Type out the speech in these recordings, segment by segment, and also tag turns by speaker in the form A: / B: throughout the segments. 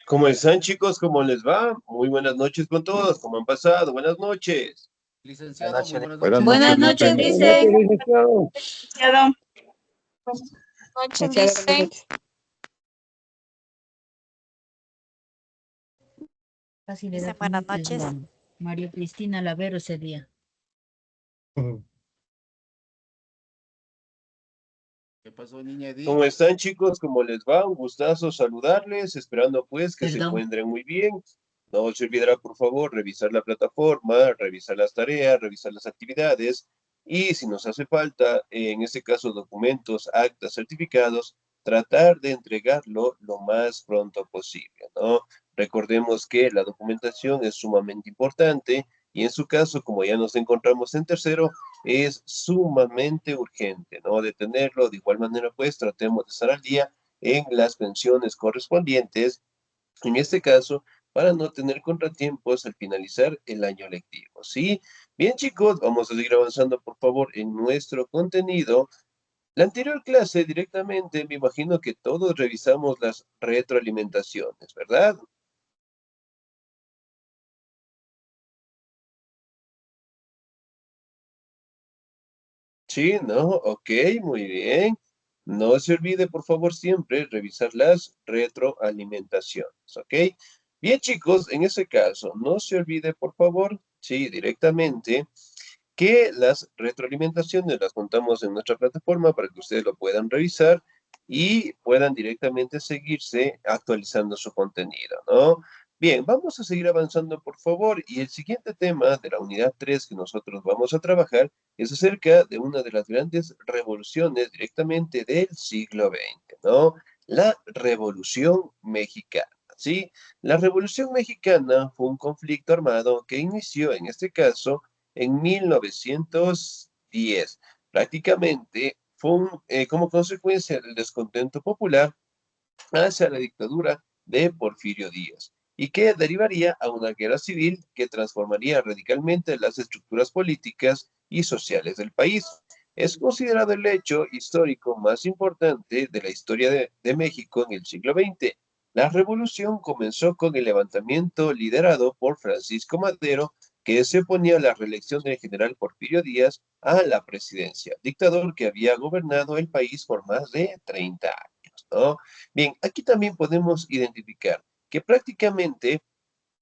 A: ¿Cómo están, chicos? ¿Cómo les va? Muy buenas noches con todos. ¿Cómo han pasado? Buenas noches.
B: Licenciado, muy buenas
C: Buenas
B: noches.
C: noches,
D: Buenas noches,
C: licenciado.
D: dice.
C: Licenciado.
D: Licenciado. Noches,
E: Licenciada, buenas
D: dice.
E: noches.
F: Dicen buenas noches.
E: María Cristina Lavero ese día.
B: ¿Qué pasó, niña Edith?
A: ¿Cómo están, chicos? ¿Cómo les va? Un gustazo saludarles, esperando pues que se
E: Perdón.
A: encuentren muy bien. No se olvidará, por favor, revisar la plataforma, revisar las tareas, revisar las actividades y si nos hace falta, en este caso documentos, actas, certificados, tratar de entregarlo lo más pronto posible, ¿no? Recordemos que la documentación es sumamente importante y en su caso, como ya nos encontramos en tercero, es sumamente urgente, ¿no? De tenerlo. De igual manera, pues, tratemos de estar al día en las pensiones correspondientes, en este caso, para no tener contratiempos al finalizar el año lectivo, ¿sí? Bien, chicos, vamos a seguir avanzando, por favor, en nuestro contenido. La anterior clase, directamente, me imagino que todos revisamos las retroalimentaciones, ¿verdad? Sí, ¿no? Ok, muy bien. No se olvide, por favor, siempre revisar las retroalimentaciones, ¿ok? Bien, chicos, en ese caso, no se olvide, por favor, sí, directamente, que las retroalimentaciones las contamos en nuestra plataforma para que ustedes lo puedan revisar y puedan directamente seguirse actualizando su contenido, ¿no? Bien, vamos a seguir avanzando, por favor, y el siguiente tema de la unidad 3 que nosotros vamos a trabajar es acerca de una de las grandes revoluciones directamente del siglo XX, ¿no? La Revolución Mexicana, ¿sí? La Revolución Mexicana fue un conflicto armado que inició, en este caso, en 1910. Prácticamente fue como consecuencia del descontento popular hacia la dictadura de Porfirio Díaz y que derivaría a una guerra civil que transformaría radicalmente las estructuras políticas y sociales del país. Es considerado el hecho histórico más importante de la historia de México en el siglo XX. La revolución comenzó con el levantamiento liderado por Francisco Madero, que se oponía a la reelección del general Porfirio Díaz a la presidencia, dictador que había gobernado el país por más de 30 años, ¿no? Bien, aquí también podemos identificar que prácticamente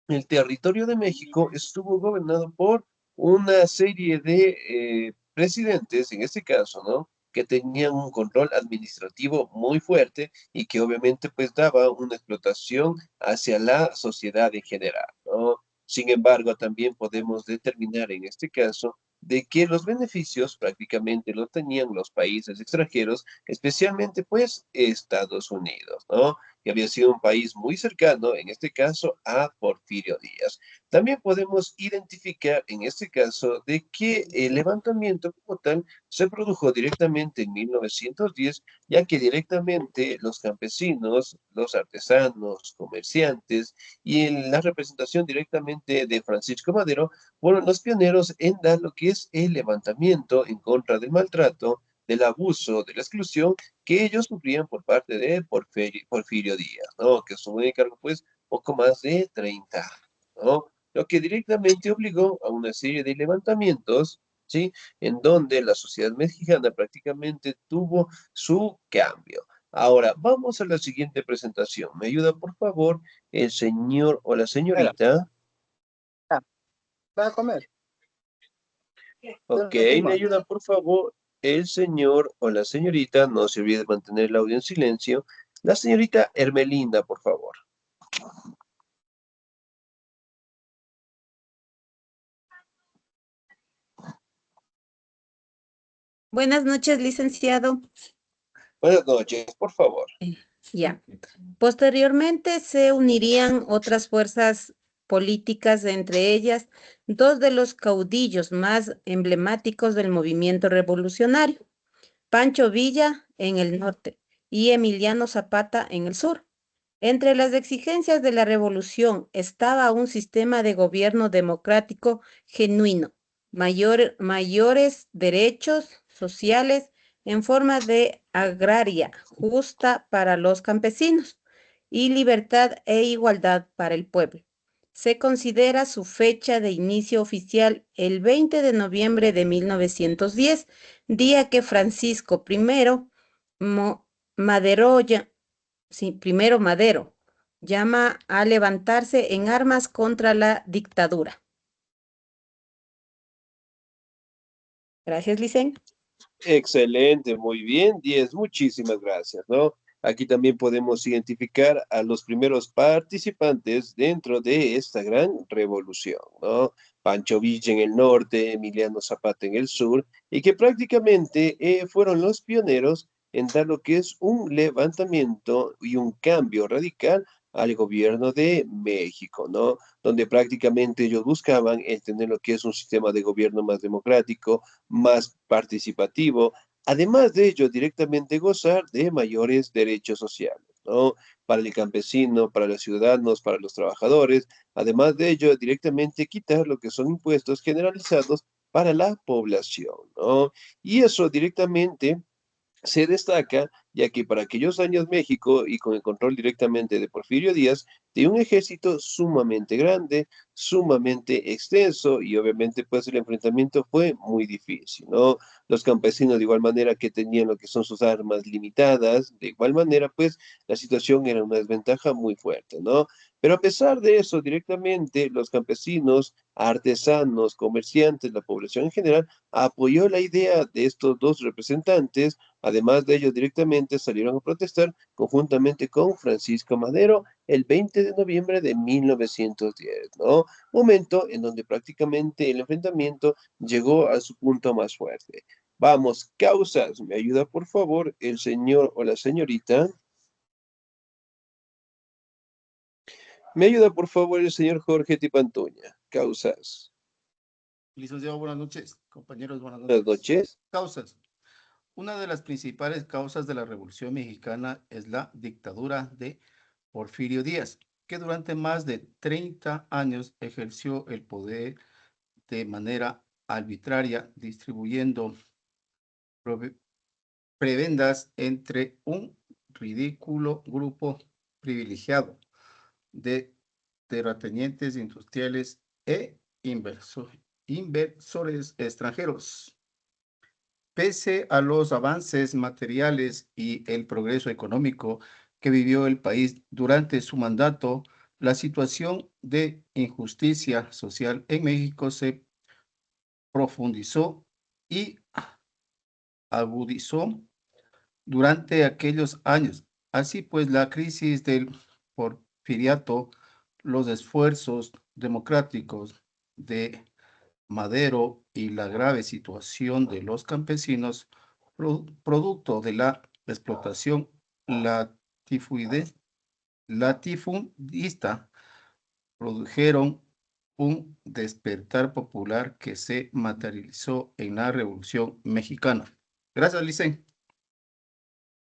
A: el territorio de México estuvo gobernado por una serie de presidentes, en este caso, ¿no? Que tenían un control administrativo muy fuerte y que obviamente pues daba una explotación hacia la sociedad en general, ¿no? Sin embargo, también podemos determinar en este caso de que los beneficios prácticamente los tenían los países extranjeros, especialmente pues Estados Unidos, ¿no? Que había sido un país muy cercano, en este caso, a Porfirio Díaz. También podemos identificar, en este caso, de que el levantamiento como tal se produjo directamente en 1910, ya que directamente los campesinos, los artesanos, comerciantes y en la representación directamente de Francisco Madero fueron los pioneros en dar lo que es el levantamiento en contra del maltrato, del abuso, de la exclusión que ellos sufrían por parte de Porfirio Díaz, ¿no? Que estuvo en el cargo, pues, poco más de 30 años, ¿no? Lo que directamente obligó a una serie de levantamientos, ¿sí? En donde la sociedad mexicana prácticamente tuvo su cambio. Ahora, vamos a la siguiente presentación. ¿Me ayuda, por favor, el señor o la
C: Espera,
A: señorita?
C: va a comer.
A: Ok, me ayuda, por favor, el señor o la señorita. No se olvide de mantener el audio en silencio. La señorita Hermelinda, por favor.
D: Buenas noches, licenciado.
A: Buenas noches, por favor.
D: Ya. Posteriormente se unirían otras fuerzas políticas, entre ellas dos de los caudillos más emblemáticos del movimiento revolucionario, Pancho Villa en el norte y Emiliano Zapata en el sur. Entre las exigencias de la revolución estaba un sistema de gobierno democrático genuino, mayores derechos sociales en forma de agraria justa para los campesinos y libertad e igualdad para el pueblo. Se considera su fecha de inicio oficial el 20 de noviembre de 1910, día que Francisco I. Madero, primero Madero, llama a levantarse en armas contra la dictadura. Gracias, Licen.
A: Excelente, muy bien, 10, muchísimas gracias, ¿no? Aquí también podemos identificar a los primeros participantes dentro de esta gran revolución, ¿no? Pancho Villa en el norte, Emiliano Zapata en el sur, y que prácticamente fueron los pioneros en dar lo que es un levantamiento y un cambio radical al gobierno de México, ¿no? Donde prácticamente ellos buscaban el tener lo que es un sistema de gobierno más democrático, más participativo, además de ello, directamente gozar de mayores derechos sociales, ¿no? Para el campesino, para los ciudadanos, para los trabajadores, además de ello, directamente quitar lo que son impuestos generalizados para la población, ¿no? Y eso directamente se destaca, ya que para aquellos años México, y con el control directamente de Porfirio Díaz, de un ejército sumamente grande, sumamente extenso, y obviamente pues el enfrentamiento fue muy difícil, ¿no? Los campesinos de igual manera que tenían lo que son sus armas limitadas, de igual manera pues la situación era una desventaja muy fuerte, ¿no? Pero a pesar de eso, directamente los campesinos, artesanos, comerciantes, la población en general, apoyó la idea de estos dos representantes. Además de ello, directamente salieron a protestar conjuntamente con Francisco Madero el 20 de noviembre de 1910, ¿no? Momento en donde prácticamente el enfrentamiento llegó a su punto más fuerte. Vamos, causas, ¿me ayuda por favor el señor o la señorita? ¿Me ayuda por favor el señor Jorge Tipantoña? Causas.
B: Licenciado, buenas noches. Compañeros, buenas
A: Buenas
B: noches.
A: noches.
B: Causas. Una de las principales causas de la Revolución Mexicana es la dictadura de Porfirio Díaz, que durante más de 30 años ejerció el poder de manera arbitraria, distribuyendo prebendas entre un ridículo grupo privilegiado de terratenientes industriales e inversores extranjeros. Pese a los avances materiales y el progreso económico que vivió el país durante su mandato, la situación de injusticia social en México se profundizó y agudizó durante aquellos años. Así pues, la crisis del porfiriato, los esfuerzos democráticos de Madero y la grave situación de los campesinos, producto de la explotación latifundista, produjeron un despertar popular que se materializó en la Revolución Mexicana. Gracias, Licen.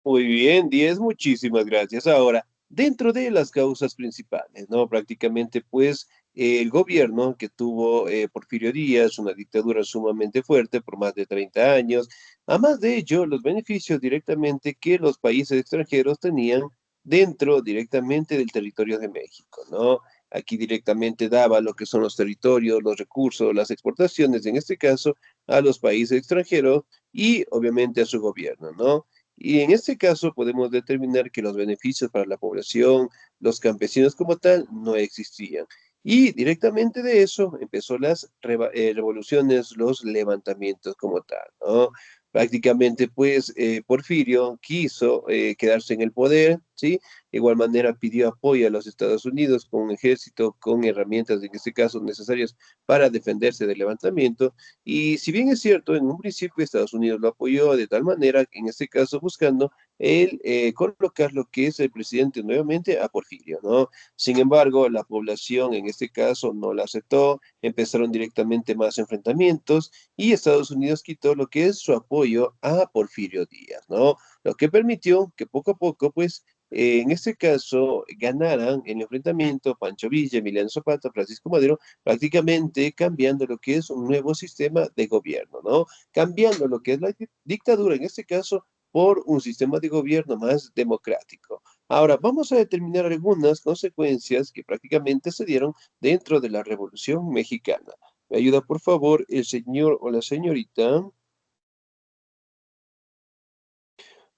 A: Muy bien, 10, muchísimas gracias. Ahora, dentro de las causas principales, ¿no? Prácticamente, pues, el gobierno que tuvo Porfirio Díaz, una dictadura sumamente fuerte por más de 30 años, además de ello, los beneficios directamente que los países extranjeros tenían dentro directamente del territorio de México, ¿no? Aquí directamente daba lo que son los territorios, los recursos, las exportaciones, en este caso, a los países extranjeros y obviamente a su gobierno, ¿no? Y en este caso podemos determinar que los beneficios para la población, los campesinos como tal, no existían. Y directamente de eso empezó las revoluciones, los levantamientos como tal, ¿no? Prácticamente, pues, Porfirio quiso quedarse en el poder, ¿sí? De igual manera pidió apoyo a los Estados Unidos con un ejército, con herramientas, en este caso, necesarias para defenderse del levantamiento. Y si bien es cierto, en un principio Estados Unidos lo apoyó de tal manera, en este caso buscando el colocar lo que es el presidente nuevamente a Porfirio, ¿no? Sin embargo, la población en este caso no la aceptó, empezaron directamente más enfrentamientos y Estados Unidos quitó lo que es su apoyo a Porfirio Díaz, ¿no? Lo que permitió que poco a poco, pues, en este caso, ganaran el enfrentamiento Pancho Villa, Emiliano Zapata, Francisco Madero, prácticamente cambiando lo que es un nuevo sistema de gobierno, ¿no? Cambiando lo que es la dictadura, en este caso, por un sistema de gobierno más democrático. Ahora, vamos a determinar algunas consecuencias que prácticamente se dieron dentro de la Revolución Mexicana. ¿Me ayuda, por favor, el señor o la señorita?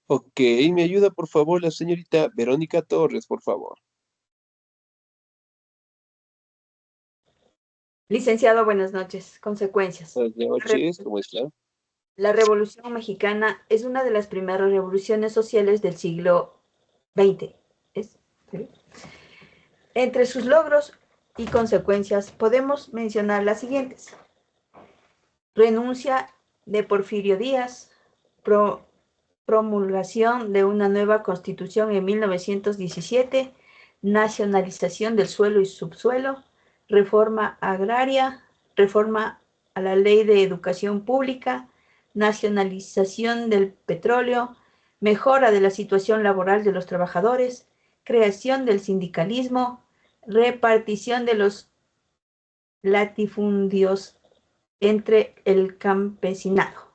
A: Ok, me ayuda, por favor, la señorita Verónica Torres, por favor.
G: Licenciado, buenas noches. Consecuencias.
A: Buenas noches, ¿cómo está?
G: La Revolución Mexicana es una de las primeras revoluciones sociales del siglo XX. ¿Sí? Entre sus logros y consecuencias podemos mencionar las siguientes. Renuncia de Porfirio Díaz, promulgación de una nueva constitución en 1917, nacionalización del suelo y subsuelo, reforma agraria, reforma a la ley de educación pública, nacionalización del petróleo, mejora de la situación laboral de los trabajadores, creación del sindicalismo, repartición de los latifundios entre el campesinado.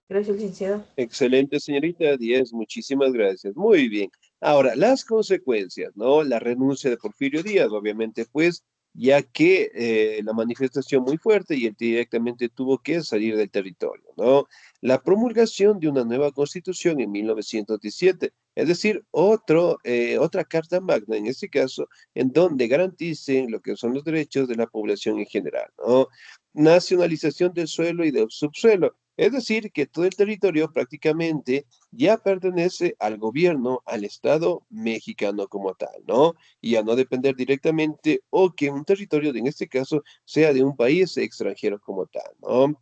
G: Gracias, licenciado.
A: Excelente, señorita Díaz, muchísimas gracias. Muy bien. Ahora, las consecuencias, ¿no? La renuncia de Porfirio Díaz, obviamente, pues, ya que la manifestación muy fuerte y él directamente tuvo que salir del territorio, ¿no? La promulgación de una nueva constitución en 1917, es decir, otra carta magna, en este caso, en donde garanticen lo que son los derechos de la población en general, ¿no? Nacionalización del suelo y del subsuelo. Es decir, que todo el territorio prácticamente ya pertenece al gobierno, al Estado mexicano como tal, ¿no? Y a no depender directamente o que un territorio, en este caso, sea de un país extranjero como tal, ¿no?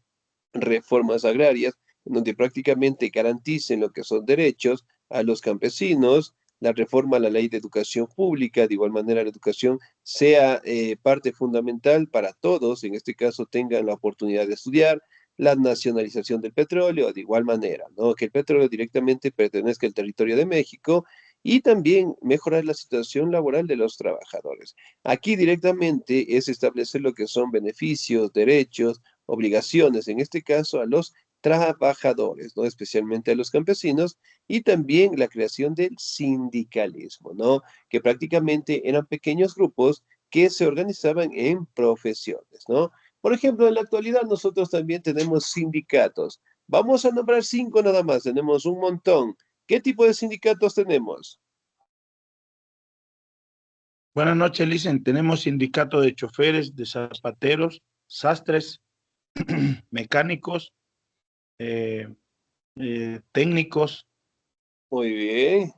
A: Reformas agrarias, en donde prácticamente garanticen lo que son derechos a los campesinos, la reforma a la ley de educación pública, de igual manera la educación sea parte fundamental para todos, en este caso tengan la oportunidad de estudiar, la nacionalización del petróleo, de igual manera, ¿no? Que el petróleo directamente pertenezca al territorio de México y también mejorar la situación laboral de los trabajadores. Aquí directamente es establecer lo que son beneficios, derechos, obligaciones, en este caso a los trabajadores, ¿no? Especialmente a los campesinos, y también la creación del sindicalismo, ¿no? Que prácticamente eran pequeños grupos que se organizaban en profesiones, ¿no? Por ejemplo, en la actualidad nosotros también tenemos sindicatos. Vamos a nombrar 5 nada más, tenemos un montón. ¿Qué tipo de sindicatos tenemos?
H: Buenas noches, Licen. Tenemos sindicato de choferes, de zapateros, sastres, mecánicos, eh, técnicos.
A: Muy bien.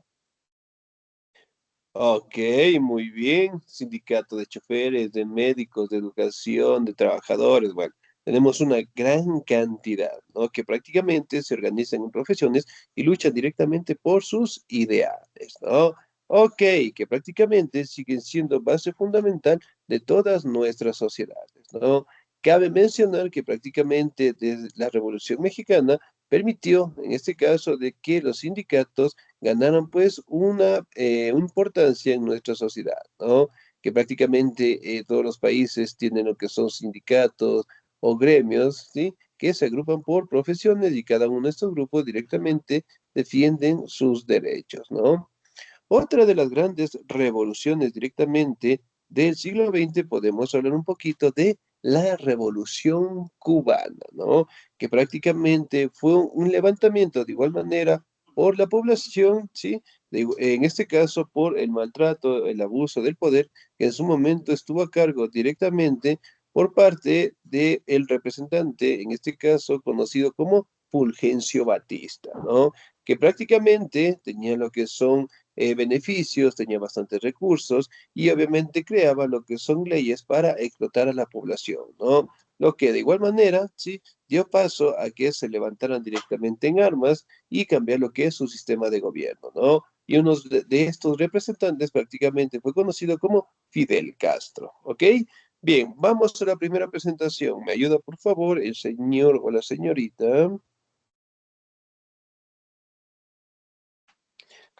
A: Ok, muy bien. Sindicato de choferes, de médicos, de educación, de trabajadores. Bueno, tenemos una gran cantidad, ¿no? Que prácticamente se organizan en profesiones y luchan directamente por sus ideales, ¿no? Ok, que prácticamente siguen siendo base fundamental de todas nuestras sociedades, ¿no? Cabe mencionar que prácticamente desde la Revolución Mexicana permitió, en este caso, de que los sindicatos ganaron pues una importancia en nuestra sociedad, ¿no? Que prácticamente todos los países tienen lo que son sindicatos o gremios, ¿sí? Que se agrupan por profesiones y cada uno de estos grupos directamente defienden sus derechos, ¿no? Otra de las grandes revoluciones directamente del siglo XX, podemos hablar un poquito de la Revolución Cubana, ¿no? Que prácticamente fue un levantamiento de igual manera por la población, ¿sí? En este caso por el maltrato, el abuso del poder, que en su momento estuvo a cargo directamente por parte del representante, en este caso conocido como Fulgencio Batista, ¿no? Que prácticamente tenía lo que son beneficios, tenía bastantes recursos y obviamente creaba lo que son leyes para explotar a la población, ¿no? Lo que de igual manera, sí, dio paso a que se levantaran directamente en armas y cambiar lo que es su sistema de gobierno, ¿no? Y uno de estos representantes prácticamente fue conocido como Fidel Castro, ¿ok? Bien, vamos a la primera presentación. ¿Me ayuda, por favor, el señor o la señorita?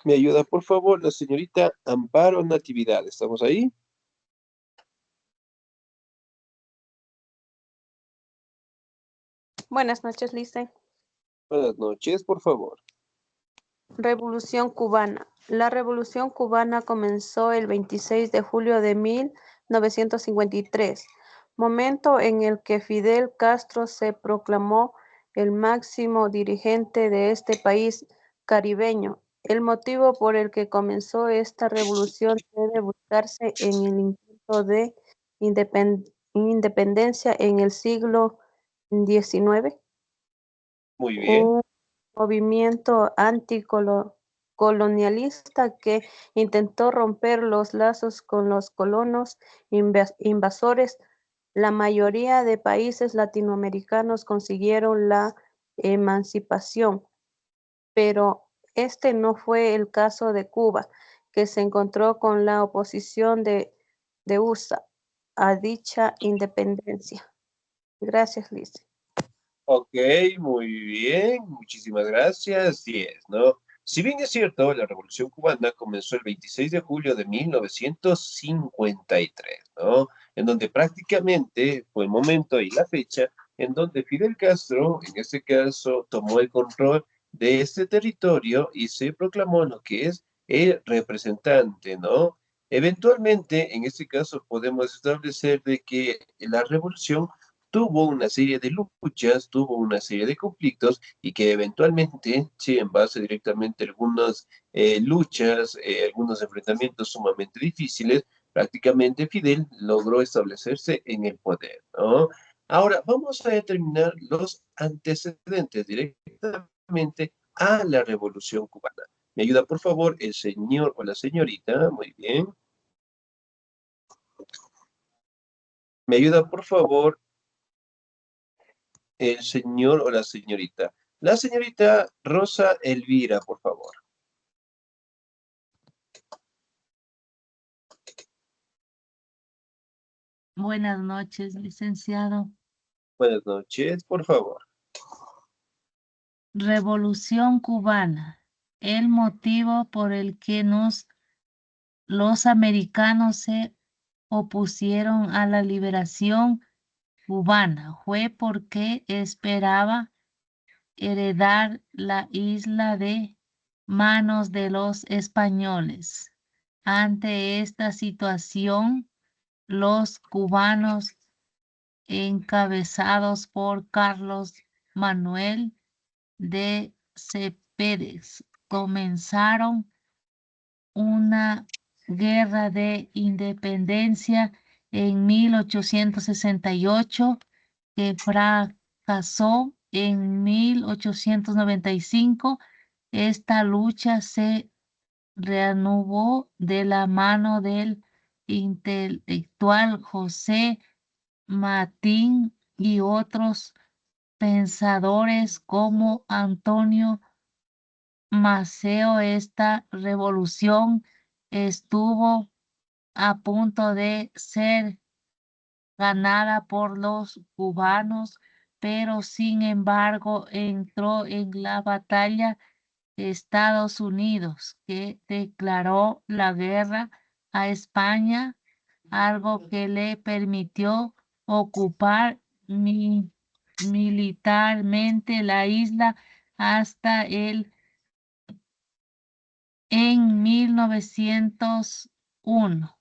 A: Me ayuda, por favor, la señorita Amparo Natividad. ¿Estamos ahí?
I: Buenas noches, Lice.
A: Buenas noches, por favor.
I: Revolución cubana. La Revolución cubana comenzó el 26 de julio de 1953, momento en el que Fidel Castro se proclamó el máximo dirigente de este país caribeño. El motivo por el que comenzó esta revolución debe buscarse en el intento de independencia en el siglo XIX.
A: Muy bien.
I: Movimiento anticolonialista que intentó romper los lazos con los colonos invasores. La mayoría de países latinoamericanos consiguieron la emancipación, pero este no fue el caso de Cuba, que se encontró con la oposición de USA a dicha independencia. Gracias, Liz.
A: Ok, muy bien, muchísimas gracias. 10, ¿no? Si bien es cierto, la Revolución Cubana comenzó el 26 de julio de 1953, ¿no? En donde prácticamente fue el momento y la fecha en donde Fidel Castro, en este caso, tomó el control de este territorio y se proclamó lo que es el representante, ¿no? Eventualmente, en este caso, podemos establecer de que la revolución tuvo una serie de luchas, tuvo una serie de conflictos y que eventualmente, sí, en base directamente a algunas luchas, algunos enfrentamientos sumamente difíciles, prácticamente Fidel logró establecerse en el poder, ¿no? Ahora, vamos a determinar los antecedentes directamente a la Revolución Cubana. ¿Me ayuda, por favor, el señor o la señorita? Muy bien. ¿Me ayuda, por favor, el señor o la señorita? La señorita Rosa Elvira, por favor.
E: Buenas noches, licenciado.
A: Buenas noches, por favor.
E: Revolución cubana. El motivo por el que los americanos se opusieron a la liberación cubana fue porque esperaba heredar la isla de manos de los españoles. Ante esta situación, los cubanos, encabezados por Carlos Manuel de Céspedes, comenzaron una guerra de independencia en 1868 que fracasó en 1895. Esta lucha se reanudó de la mano del intelectual José Martín y otros pensadores como Antonio Maceo. Esta revolución estuvo a punto de ser ganada por los cubanos, pero sin embargo entró en la batalla Estados Unidos, que declaró la guerra a España, algo que le permitió ocupar militarmente la isla hasta en 1901.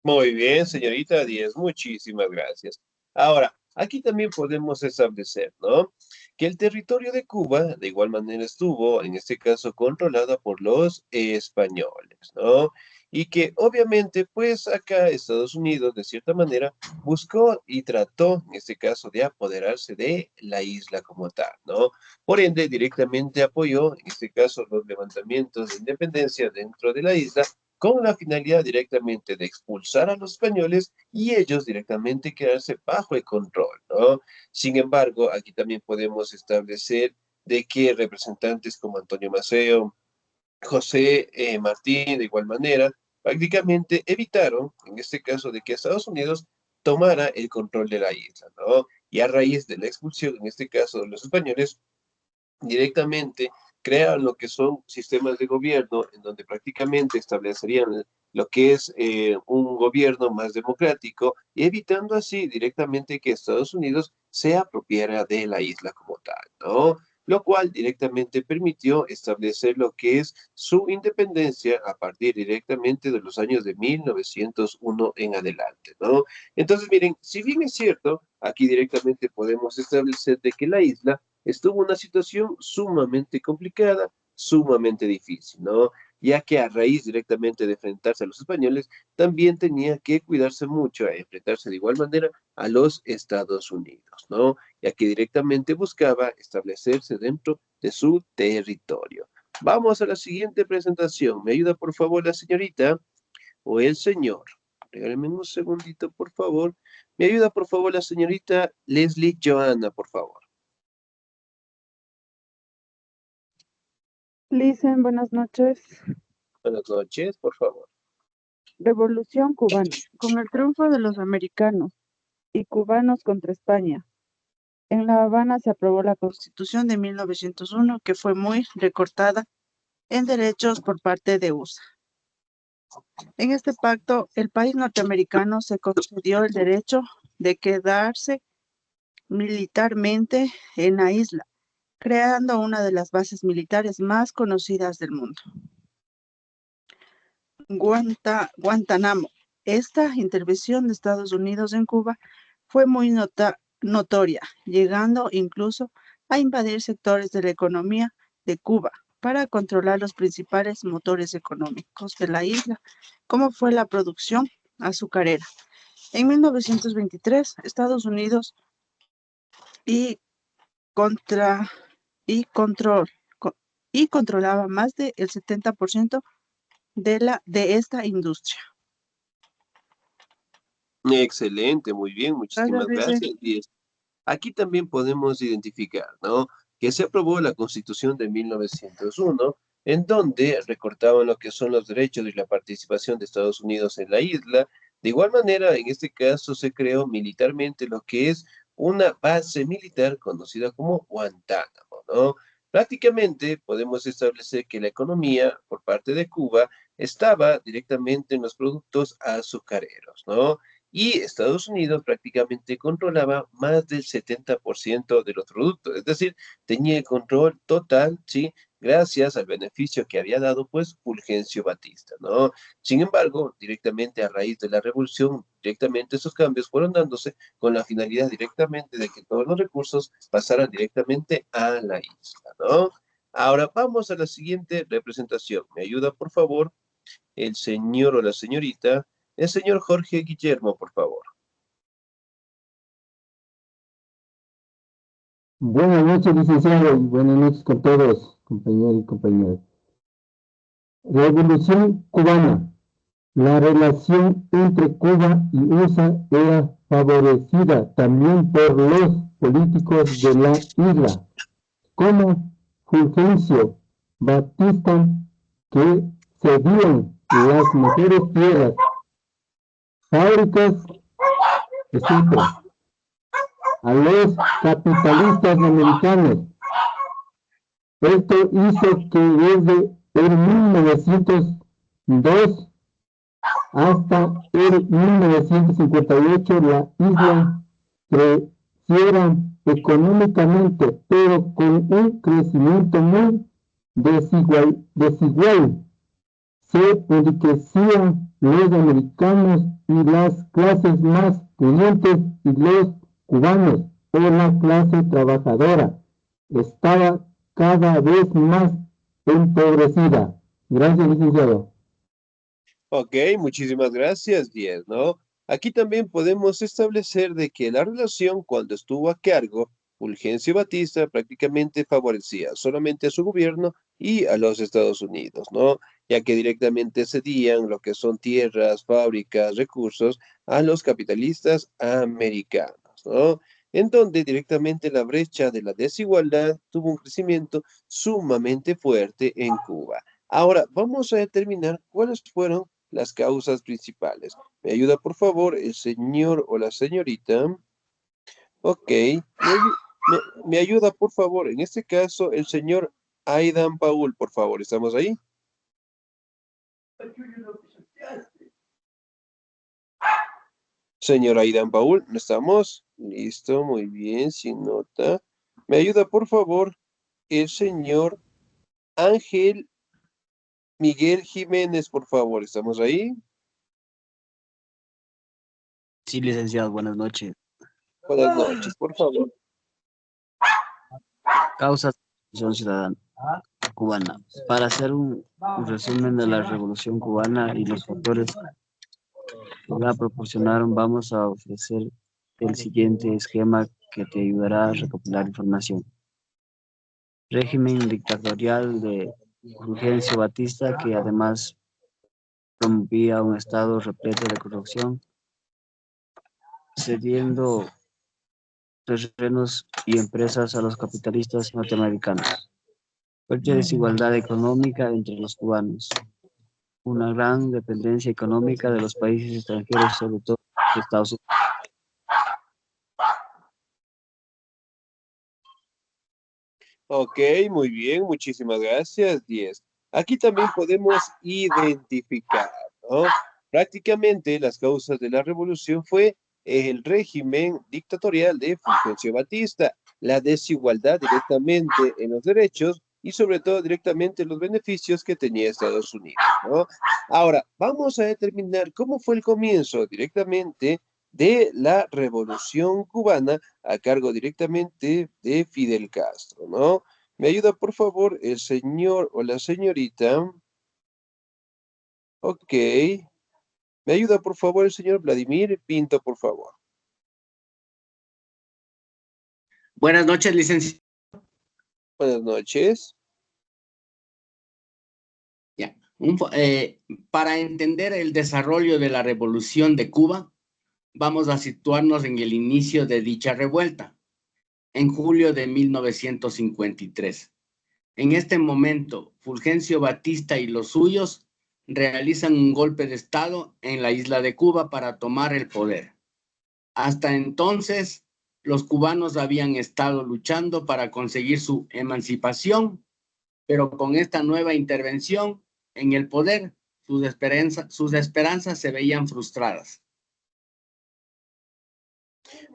A: Muy bien, señorita 10, muchísimas gracias. Ahora, aquí también podemos establecer, ¿no? Que el territorio de Cuba de igual manera estuvo, en este caso, controlada por los españoles, ¿no? Y que obviamente, pues acá Estados Unidos, de cierta manera, buscó y trató, en este caso, de apoderarse de la isla como tal, ¿no? Por ende, directamente apoyó, en este caso, los levantamientos de independencia dentro de la isla con la finalidad directamente de expulsar a los españoles y ellos directamente quedarse bajo el control, ¿no? Sin embargo, aquí también podemos establecer de que representantes como Antonio Maceo, José Martín, de igual manera, prácticamente evitaron, en este caso, de que Estados Unidos tomara el control de la isla, ¿no? Y a raíz de la expulsión, en este caso, de los españoles, directamente crean lo que son sistemas de gobierno en donde prácticamente establecerían lo que es un gobierno más democrático, evitando así directamente que Estados Unidos se apropiara de la isla como tal, ¿no? lo cual directamente permitió establecer lo que es su independencia a partir directamente de los años de 1901 en adelante, ¿no? Entonces, miren, si bien es cierto, aquí directamente podemos establecer de que la isla estuvo en una situación sumamente complicada, sumamente difícil, ¿no? Ya que a raíz directamente de enfrentarse a los españoles, también tenía que cuidarse mucho a enfrentarse de igual manera a los Estados Unidos, ¿no? Ya que directamente buscaba establecerse dentro de su territorio. Vamos a la siguiente presentación. ¿Me ayuda por favor la señorita o el señor? Regálenme un segundito, por favor. ¿Me ayuda por favor la señorita Leslie Johanna, por favor?
J: Listen, buenas noches.
A: Buenas noches, por favor.
J: Revolución cubana. Con el triunfo de los americanos y cubanos contra España, en La Habana se aprobó la Constitución de 1901, que fue muy recortada en derechos por parte de USA. En este pacto, el país norteamericano se concedió el derecho de quedarse militarmente en la isla, creando una de las bases militares más conocidas del mundo. Guantánamo. Esta intervención de Estados Unidos en Cuba fue muy notoria, llegando incluso a invadir sectores de la economía de Cuba para controlar los principales motores económicos de la isla, como fue la producción azucarera. En 1923, Estados Unidos controlaba más del 70% de esta industria.
A: Excelente, muy bien, muchísimas
J: Gracias,
A: gracias. Y aquí también podemos identificar, ¿no? Que se aprobó la Constitución de 1901, en donde recortaban lo que son los derechos y la participación de Estados Unidos en la isla. De igual manera, en este caso se creó militarmente lo que es una base militar conocida como Guantánamo, ¿no? Prácticamente podemos establecer que la economía por parte de Cuba estaba directamente en los productos azucareros, ¿no? Y Estados Unidos prácticamente controlaba más del 70% de los productos, es decir, tenía el control total, ¿sí? Gracias al beneficio que había dado, pues, Fulgencio Batista, ¿no? Sin embargo, directamente a raíz de la revolución, directamente esos cambios fueron dándose con la finalidad directamente de que todos los recursos pasaran directamente a la isla, ¿no? Ahora vamos a la siguiente representación. ¿Me ayuda, por favor, el señor o la señorita? El señor Jorge Guillermo, por favor.
K: Buenas noches, licenciado, y buenas noches con todos, compañeros y compañeras. Revolución cubana. La relación entre Cuba y USA era favorecida también por los políticos de la isla, como Fulgencio Batista, que cedían las mejores tierras, fábricas, etc. a los capitalistas americanos. Esto hizo que desde el 1902 hasta el 1958 la isla creciera económicamente, pero con un crecimiento muy desigual. Se enriquecían los americanos y las clases más pudientes, y los cubanos o la clase trabajadora estaba cada vez más empobrecida. Gracias, licenciado.
A: Ok, muchísimas gracias, bien, ¿no? Aquí también podemos establecer de que la relación cuando estuvo a cargo Fulgencio Batista prácticamente favorecía solamente a su gobierno y a los Estados Unidos, ¿no? Ya que directamente cedían lo que son tierras, fábricas, recursos a los capitalistas americanos, ¿no? En donde directamente la brecha de la desigualdad tuvo un crecimiento sumamente fuerte en Cuba. Ahora, vamos a determinar cuáles fueron las causas principales. ¿Me ayuda, por favor, el señor o la señorita? Ok. Me ayuda, por favor, en este caso, el señor Aidan Paul, por favor. ¿Estamos ahí? Señor Aidan Paul, ¿no estamos? Listo, muy bien, sin nota. ¿Me ayuda, por favor, el señor Ángel Miguel Jiménez, por favor. ¿Estamos ahí?
L: Sí, licenciado, buenas noches.
A: Buenas noches, por favor.
L: Causas de la Revolución Ciudadana Cubana. Para hacer un resumen de la Revolución Cubana y los factores que la proporcionaron, vamos a ofrecer el siguiente esquema que te ayudará a recopilar información. Régimen dictatorial de Fulgencio Batista, que además promovía un estado repleto de corrupción, cediendo terrenos y empresas a los capitalistas norteamericanos. Fuerte desigualdad económica entre los cubanos. Una gran dependencia económica de los países extranjeros, sobre todo de Estados Unidos.
A: Ok, muy bien, muchísimas gracias, 10. Aquí también podemos identificar, ¿no? Prácticamente las causas de la revolución fue el régimen dictatorial de Fulgencio Batista, la desigualdad directamente en los derechos y sobre todo directamente en los beneficios que tenía Estados Unidos, ¿no? Ahora, vamos a determinar cómo fue el comienzo directamente de la revolución cubana a cargo directamente de Fidel Castro, ¿no? ¿Me ayuda, por favor, el señor o la señorita? Ok. ¿Me ayuda, por favor, el señor Vladimir Pinto, por favor?
M: Buenas noches, licenciado.
A: Buenas noches.
M: Ya. Para entender el desarrollo de la Revolución de Cuba, vamos a situarnos en el inicio de dicha revuelta, en julio de 1953. En este momento, Fulgencio Batista y los suyos realizan un golpe de Estado en la isla de Cuba para tomar el poder. Hasta entonces, los cubanos habían estado luchando para conseguir su emancipación, pero con esta nueva intervención en el poder, sus esperanzas se veían frustradas.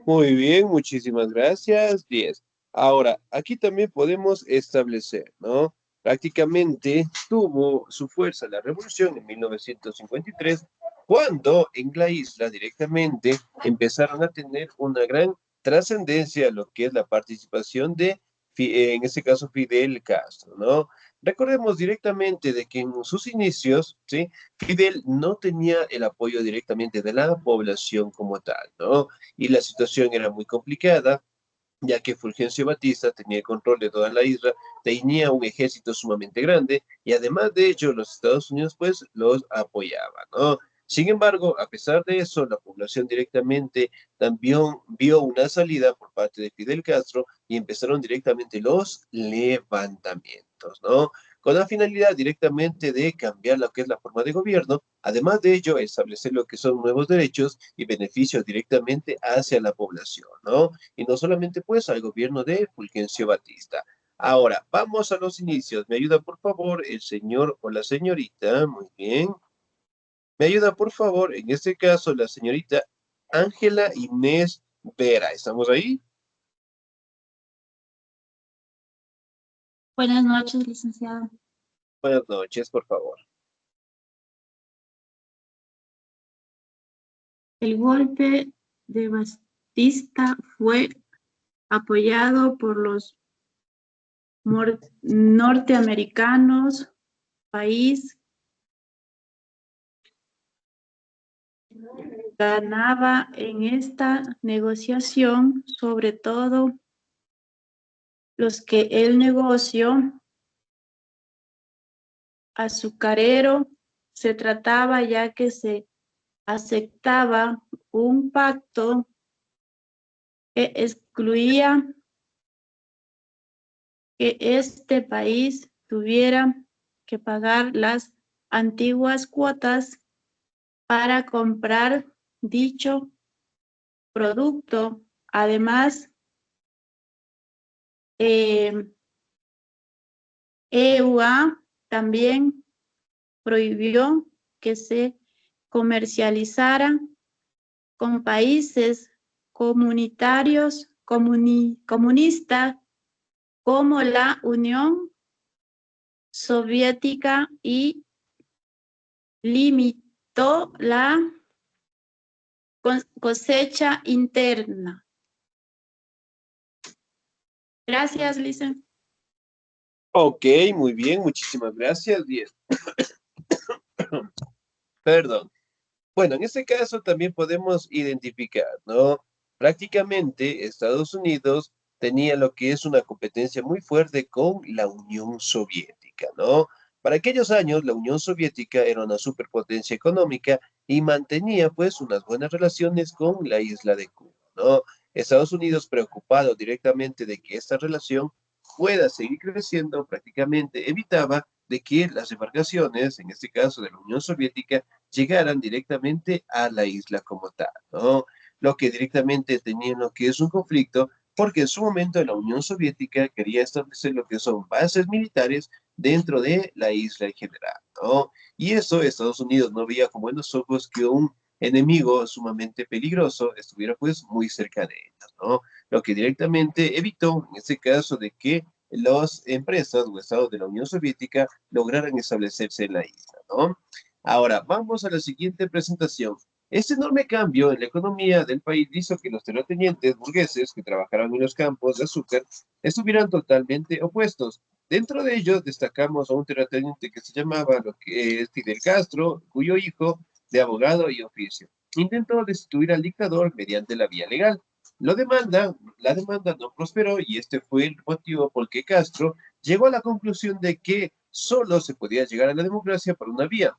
A: Muy bien, muchísimas gracias. 10. Ahora, aquí también podemos establecer, ¿no? Prácticamente tuvo su fuerza la revolución en 1953, cuando en la isla directamente empezaron a tener una gran trascendencia lo que es la participación de, en este caso, Fidel Castro, ¿no? Recordemos directamente de que en sus inicios, ¿sí? Fidel no tenía el apoyo directamente de la población como tal, ¿no? Y la situación era muy complicada, ya que Fulgencio Batista tenía el control de toda la isla, tenía un ejército sumamente grande y además de ello los Estados Unidos pues los apoyaban, ¿no? Sin embargo, a pesar de eso, la población directamente también vio una salida por parte de Fidel Castro y empezaron directamente los levantamientos, ¿no? Con la finalidad directamente de cambiar lo que es la forma de gobierno, además de ello, establecer lo que son nuevos derechos y beneficios directamente hacia la población, ¿no? Y no solamente pues al gobierno de Fulgencio Batista. Ahora, vamos a los inicios. ¿Me ayuda por favor el señor o la señorita? Muy bien. ¿Me ayuda por favor, en este caso, la señorita Ángela Inés Vera? ¿Estamos ahí?
N: Buenas noches, licenciado.
A: Buenas noches, por favor.
N: El golpe de Batista fue apoyado por los norteamericanos, país ganaba en esta negociación, sobre todo los que el negocio azucarero se trataba, ya que se aceptaba un pacto que excluía que este país tuviera que pagar las antiguas cuotas para comprar dicho producto. Además, EUA también prohibió que se comercializara con países comunitarios, comunistas como la Unión Soviética y limitó la cosecha interna. Gracias, Lisa.
A: Ok, muy bien, muchísimas gracias. Bien. Perdón. Bueno, en este caso también podemos identificar, ¿no? Prácticamente Estados Unidos tenía lo que es una competencia muy fuerte con la Unión Soviética, ¿no? Para aquellos años, la Unión Soviética era una superpotencia económica y mantenía pues unas buenas relaciones con la isla de Cuba, ¿no? Estados Unidos, preocupado directamente de que esta relación pueda seguir creciendo, prácticamente evitaba de que las embarcaciones, en este caso de la Unión Soviética, llegaran directamente a la isla como tal, ¿no? Lo que directamente tenían lo que es un conflicto, porque en su momento la Unión Soviética quería establecer lo que son bases militares dentro de la isla en general, ¿no? Y eso Estados Unidos no veía con buenos ojos que un enemigo sumamente peligroso estuviera pues muy cerca de ellos, ¿no? Lo que directamente evitó, en este caso, de que las empresas o estados de la Unión Soviética lograran establecerse en la isla, ¿no? Ahora, vamos a la siguiente presentación. Este enorme cambio en la economía del país hizo que los terratenientes burgueses que trabajaban en los campos de azúcar estuvieran totalmente opuestos. Dentro de ellos destacamos a un terrateniente que se llamaba lo que es Fidel Castro, cuyo hijo, de abogado y oficio, intentó destituir al dictador mediante la vía legal. La demanda no prosperó y este fue el motivo por que Castro llegó a la conclusión de que solo se podía llegar a la democracia por una vía,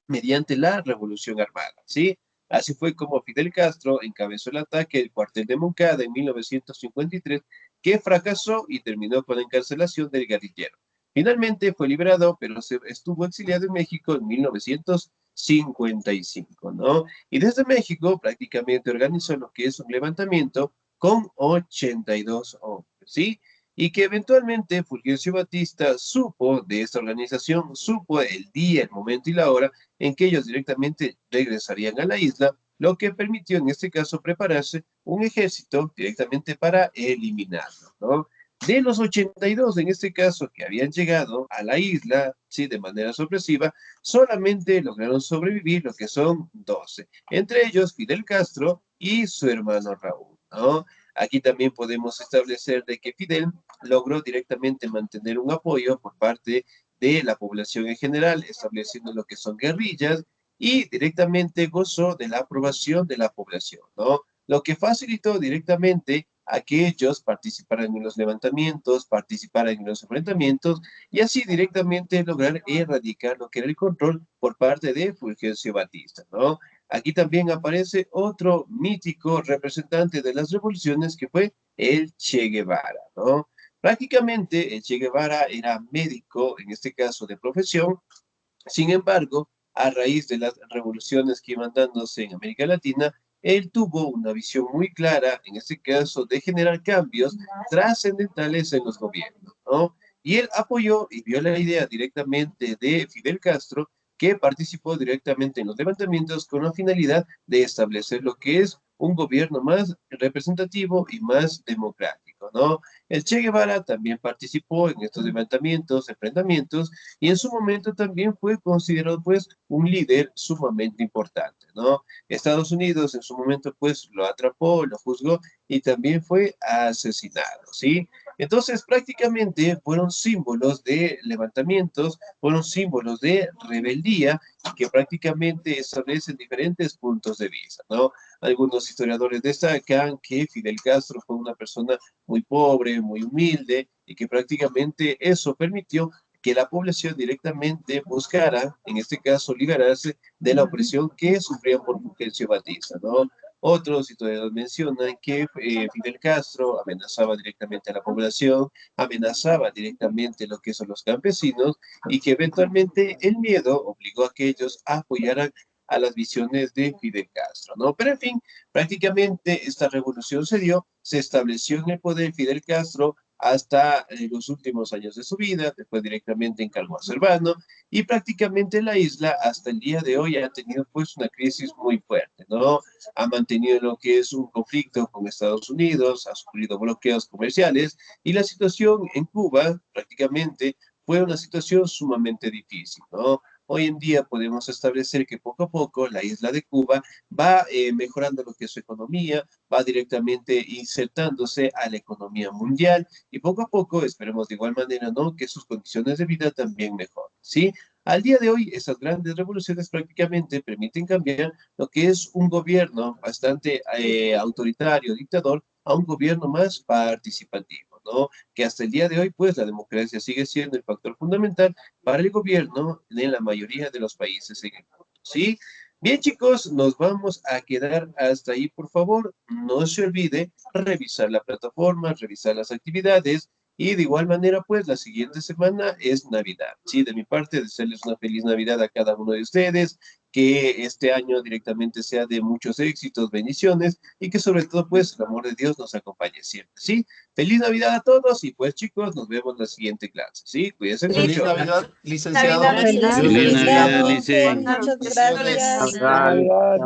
A: mediante la revolución armada, ¿sí? Así fue como Fidel Castro encabezó el ataque del cuartel de Moncada en 1953, que fracasó y terminó con la encarcelación del guerrillero. Finalmente fue liberado, pero estuvo exiliado en México en 1955, ¿no? Y desde México prácticamente organizó lo que es un levantamiento con 82 hombres, ¿sí? Y que eventualmente Fulgencio Batista supo de esta organización, supo el día, el momento y la hora en que ellos directamente regresarían a la isla, lo que permitió en este caso prepararse un ejército directamente para eliminarlo, ¿no? De los 82 en este caso que habían llegado a la isla, sí, de manera sorpresiva, solamente lograron sobrevivir lo que son 12, entre ellos Fidel Castro y su hermano Raúl, ¿no? Aquí también podemos establecer de que Fidel logró directamente mantener un apoyo por parte de la población en general, estableciendo lo que son guerrillas y directamente gozó de la aprobación de la población, ¿no? Lo que facilitó directamente a que ellos participaran en los levantamientos, participaran en los enfrentamientos y así directamente lograr erradicar lo que era el control por parte de Fulgencio Batista, ¿no? Aquí también aparece otro mítico representante de las revoluciones que fue el Che Guevara, ¿no? Prácticamente el Che Guevara era médico, en este caso de profesión. Sin embargo, a raíz de las revoluciones que iban dándose en América Latina, él tuvo una visión muy clara, en este caso, de generar cambios trascendentales en los gobiernos, ¿no? Y él apoyó y vio la idea directamente de Fidel Castro, que participó directamente en los levantamientos con la finalidad de establecer lo que es un gobierno más representativo y más democrático, ¿no? El Che Guevara también participó en estos levantamientos, enfrentamientos, y en su momento también fue considerado pues un líder sumamente importante, ¿no? Estados Unidos en su momento pues lo atrapó, lo juzgó y también fue asesinado, ¿sí? Entonces prácticamente fueron símbolos de levantamientos, fueron símbolos de rebeldía que prácticamente establecen diferentes puntos de vista, ¿no? Algunos historiadores destacan que Fidel Castro fue una persona muy pobre, muy humilde, y que prácticamente eso permitió que la población directamente buscara, en este caso, liberarse de la opresión que sufrían por Fulgencio Batista, ¿no? Otros historiadores mencionan que Fidel Castro amenazaba directamente a la población, amenazaba directamente lo que son los campesinos, y que eventualmente el miedo obligó a que ellos apoyaran a las visiones de Fidel Castro, ¿no? Pero en fin, prácticamente esta revolución se dio, se estableció en el poder Fidel Castro, hasta los últimos años de su vida, después directamente encargó a su hermano, y prácticamente la isla hasta el día de hoy ha tenido pues una crisis muy fuerte, ¿no? Ha mantenido lo que es un conflicto con Estados Unidos, ha sufrido bloqueos comerciales, y la situación en Cuba prácticamente fue una situación sumamente difícil, ¿no? Hoy en día podemos establecer que poco a poco la isla de Cuba va mejorando lo que es su economía, va directamente insertándose a la economía mundial y poco a poco esperemos de igual manera, ¿no? Que sus condiciones de vida también mejoren, ¿sí? Al día de hoy, esas grandes revoluciones prácticamente permiten cambiar lo que es un gobierno bastante autoritario, dictador, a un gobierno más participativo, ¿no? Que hasta el día de hoy, pues, la democracia sigue siendo el factor fundamental para el gobierno en la mayoría de los países en el mundo, ¿sí? Bien, chicos, nos vamos a quedar hasta ahí, por favor. No se olvide revisar la plataforma, revisar las actividades y de igual manera, pues, la siguiente semana es Navidad, ¿sí? De mi parte, desearles una feliz Navidad a cada uno de ustedes, que este año directamente sea de muchos éxitos, bendiciones y que sobre todo, pues, el amor de Dios nos acompañe siempre, ¿sí? Feliz Navidad a todos y pues, chicos, nos vemos en la siguiente clase, ¿sí? Cuídense
B: Feliz
A: mucho.
B: Navidad, licenciado.
D: Feliz
L: Feliz Navidad,
D: Navidad,
L: Licen.
D: muchas gracias.
E: Navidad.